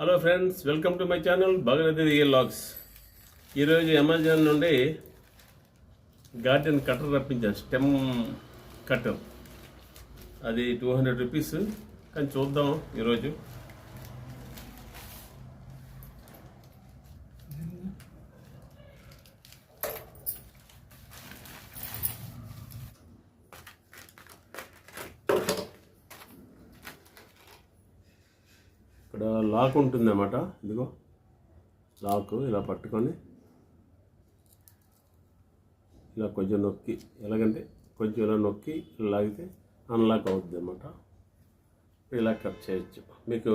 Hello friends, welcome to my channel Bhagavathi real logs. ఈరోజు Amazon నుండి garden cutter రప్పించాను, stem cutter. అది 200 rupees, కానీ చూద్దాం ఈరోజు. ఇక్కడ లాక్ ఉంటుంది అన్నమాట. ఇదిగో లాక్, ఇలా పట్టుకొని ఇలా కొంచెం నొక్కి, ఎలాగంటే కొంచెం ఇలా నొక్కి లాగితే అన్లాక్ అవుతుంది అన్నమాట. ఇలా కట్ చేయొచ్చు. మీకు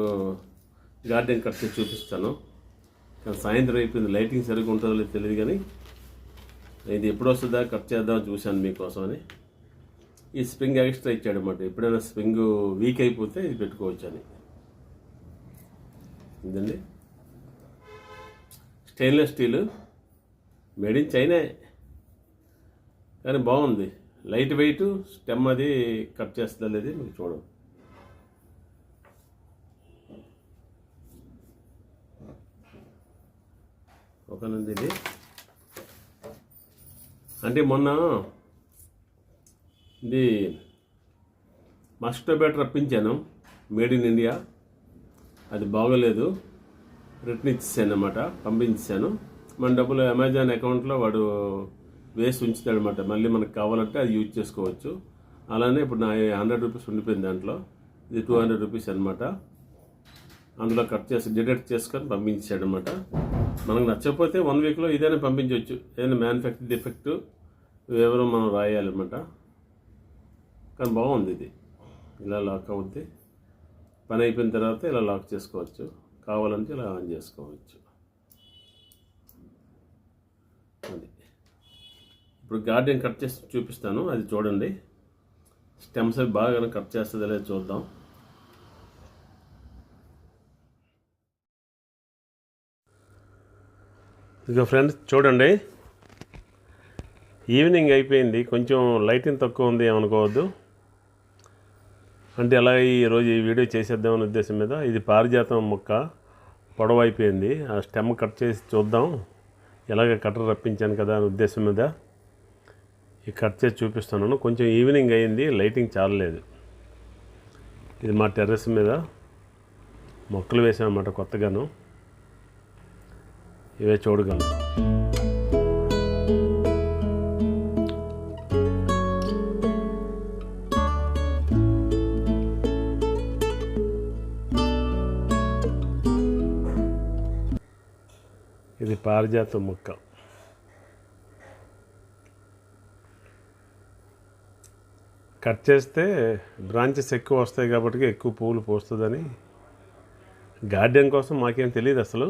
గార్డెన్ కట్ చేసి చూపిస్తాను. కానీ సాయంత్రం అయిపోయింది, లైటింగ్ సరిగ్గా ఉంటుందో లేదో తెలియదు, కానీ ఇది ఎప్పుడు వస్తుందా కట్ చేద్దామని చూశాను మీకోసమని. ఈ స్ప్రింగ్ ఎక్స్ట్రా ఇచ్చాడు అన్నమాట. ఎప్పుడైనా స్ప్రింగ్ వీక్ అయిపోతే ఇది పెట్టుకోవచ్చు అని. ఇదండి stainless steel, made in China, కానీ బాగుంది. లైట్ వెయిట్, స్టెమ్ అది కట్ చేస్తుంది లేదు మీకు చూడండి. ఒకనండి ఇది అంటే మొన్న ఇది మస్కిటో బ్యాట్ రప్పించాను, మేడ్ ఇన్ ఇండియా. అది బాగోలేదు, రిటర్న్ ఇచ్చేసాను అన్నమాట, పంపించాను. మన డబ్బులు అమెజాన్ అకౌంట్లో వాడు వేసి ఉంచుతాడు అనమాట. మళ్ళీ మనకు కావాలంటే అది యూజ్ చేసుకోవచ్చు. అలానే ఇప్పుడు నా 100 రూపీస్ ఉండిపోయింది దాంట్లో. ఇది 200 రూపీస్ అనమాట. అందులో కట్ చేసి డిడక్ట్ చేసుకొని పంపించాడు అనమాట. మనకు నచ్చకపోతే 1 వీక్లో ఇదైనా పంపించవచ్చు. ఏదైనా మ్యానుఫ్యాక్చర్ డిఫెక్ట్ ఎవరో మనం రాయాలన్నమాట. కానీ బాగుంది ఇది. ఇలా లాక్ అవుద్ది. పని అయిపోయిన తర్వాత ఇలా లాక్ చేసుకోవచ్చు, కావాలంటే ఇలా ఆన్ చేసుకోవచ్చు. అది ఇప్పుడు గార్డెన్ కట్ చేసి చూపిస్తాను, అది చూడండి. స్టెమ్స్ అవి బాగా కట్ చేస్తుందో లేదో చూద్దాం. ఇక ఫ్రెండ్స్ చూడండి, ఈవినింగ్ అయిపోయింది, కొంచెం లైటింగ్ తక్కువ ఉంది ఏమనుకోవద్దు. అంటే అలాగే ఈరోజు ఈ వీడియో చేసేద్దామనే ఉద్దేశం మీద. ఇది పారిజాతం మొక్క, పొడవు అయిపోయింది. ఆ స్టెమ్ కట్ చేసి చూద్దాం, ఎలాగ కట్టర్ రప్పించాను కదా అనే ఉద్దేశం మీద ఈ కట్ చేసి చూపిస్తున్నాను. కొంచెం ఈవినింగ్ అయింది, లైటింగ్ చాలలేదు. ఇది మా టెర్రస్ మీద మొక్కలు వేసామన్నమాట కొత్తగాను. ఇవే చూడగలను. ఇది పారిజాతం మొక్క. కట్ చేస్తే బ్రాంచెస్ ఎక్కువ వస్తాయి కాబట్టి ఎక్కువ పువ్వులు పోస్తుందని. గార్డెన్ కోసం మాకేం తెలియదు అసలు,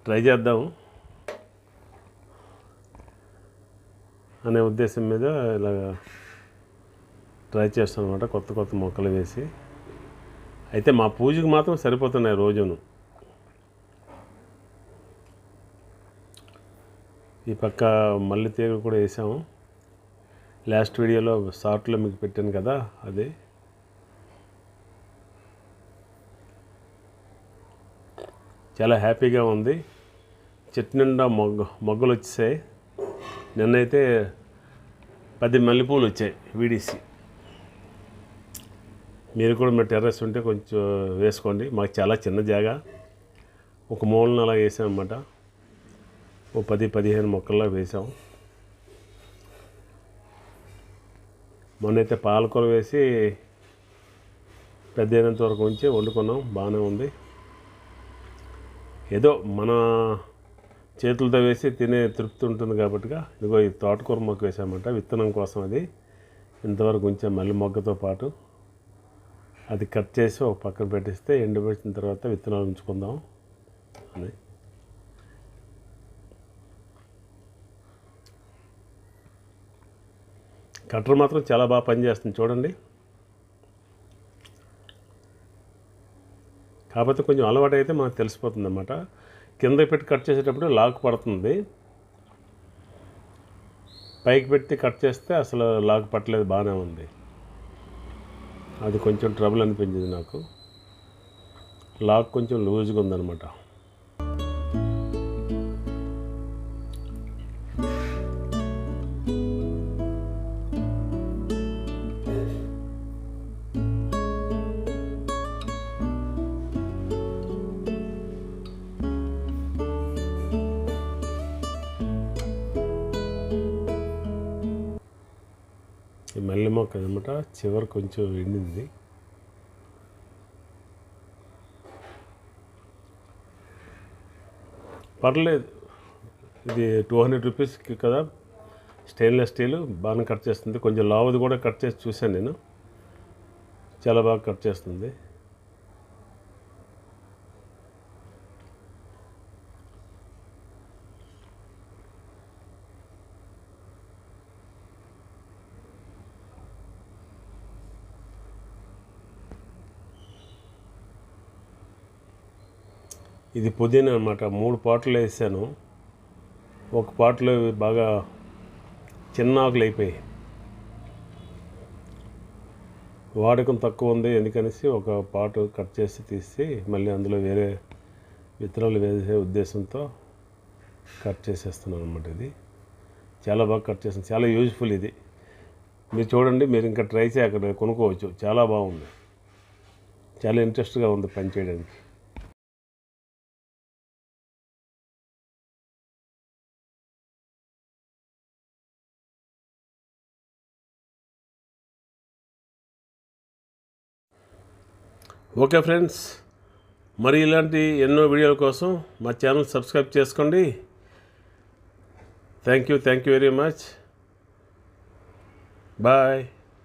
ట్రై చేద్దాం అనే ఉద్దేశం మీద ఇలా ట్రై చేస్తాం అన్నమాట. కొత్త కొత్త మొక్కలు వేసి అయితే మా పూజకు మాత్రం సరిపోతున్నాయి రోజును. ఈ పక్క మల్లె తీగ కూడా వేసాము. లాస్ట్ వీడియోలో షార్ట్లో మీకు పెట్టాను కదా, అదే. చాలా హ్యాపీగా ఉంది. చెట్టు నిండా మొగ్గలు వచ్చాయి. నిన్నైతే 10 మల్లెపూలు వచ్చాయి వీడిసి. మీరు కూడా మీ టెర్రస్ ఉంటే కొంచెం వేసుకోండి. మాకు చాలా చిన్న జాగా, ఒక మూలన అలా వేసామన్నమాట. ఓ 10-15 మొక్కల్లో వేసాం. మొన్నైతే పాలకూర వేసి పెద్ద అయినంత వరకు ఉంచి వండుకున్నాం, బాగానే ఉంది. ఏదో మన చేతులతో వేసి తినే తృప్తి ఉంటుంది కాబట్టి. ఇదిగో ఈ తోటకూర మొక్క వేసామంట, విత్తనం కోసం. అది ఇంతవరకు ఉంచాం, మళ్ళీ మొగ్గతో పాటు. అది కట్ చేసి ఒక పక్కన పెట్టిస్తే ఎండబెట్టిన తర్వాత విత్తనాలు ఉంచుకుందాం అని. కట్టర్ మాత్రం చాలా బాగా పనిచేస్తుంది చూడండి. కాకపోతే కొంచెం అలవాటు అయితే మనకు తెలిసిపోతుంది అన్నమాట. కింద పెట్టి కట్ చేసేటప్పుడు లాక్ పడుతుంది, పైకి పెట్టి కట్ చేస్తే అసలు లాక్ పట్టలేదు, బాగానే ఉంది. అది కొంచెం ట్రబుల్ అనిపించింది నాకు. లాక్ కొంచెం లూజ్గా ఉందన్నమాట. ఈ మల్లె మొక్క అనమాట చివరి కొంచెం ఎండింది. పర్లేదు, ఇది 200 రూపీస్కి కదా, స్టెయిన్లెస్ స్టీల్ బాగానే కట్ చేస్తుంది. కొంచెం లావుది కూడా కట్ చేసి చూశాను నేను, చాలా బాగా కట్ చేస్తుంది. ఇది పుదీనా అన్నమాట. 3 పాటలు వేసాను. ఒక పాటలో బాగా చిన్న ఆకులు అయిపోయాయి, వాడకం తక్కువ ఉంది ఎందుకనేసి ఒక పాటు కట్ చేసి తీసి మళ్ళీ అందులో వేరే విత్తనాలు వేసే ఉద్దేశంతో కట్ చేసేస్తున్నాను అనమాట. ఇది చాలా బాగా కట్ చేస్తాను, చాలా యూజ్ఫుల్ ఇది. మీరు చూడండి, మీరు ఇంకా ట్రై చేయ అక్కడ కొనుక్కోవచ్చు. చాలా బాగుంది, చాలా ఇంట్రెస్ట్గా ఉంది పని చేయడానికి. ఓకే ఫ్రెండ్స్, మరి ఇలాంటి ఎన్నో వీడియోల కోసం మా ఛానల్ సబ్స్క్రైబ్ చేసుకోండి. Thank you very much. Bye.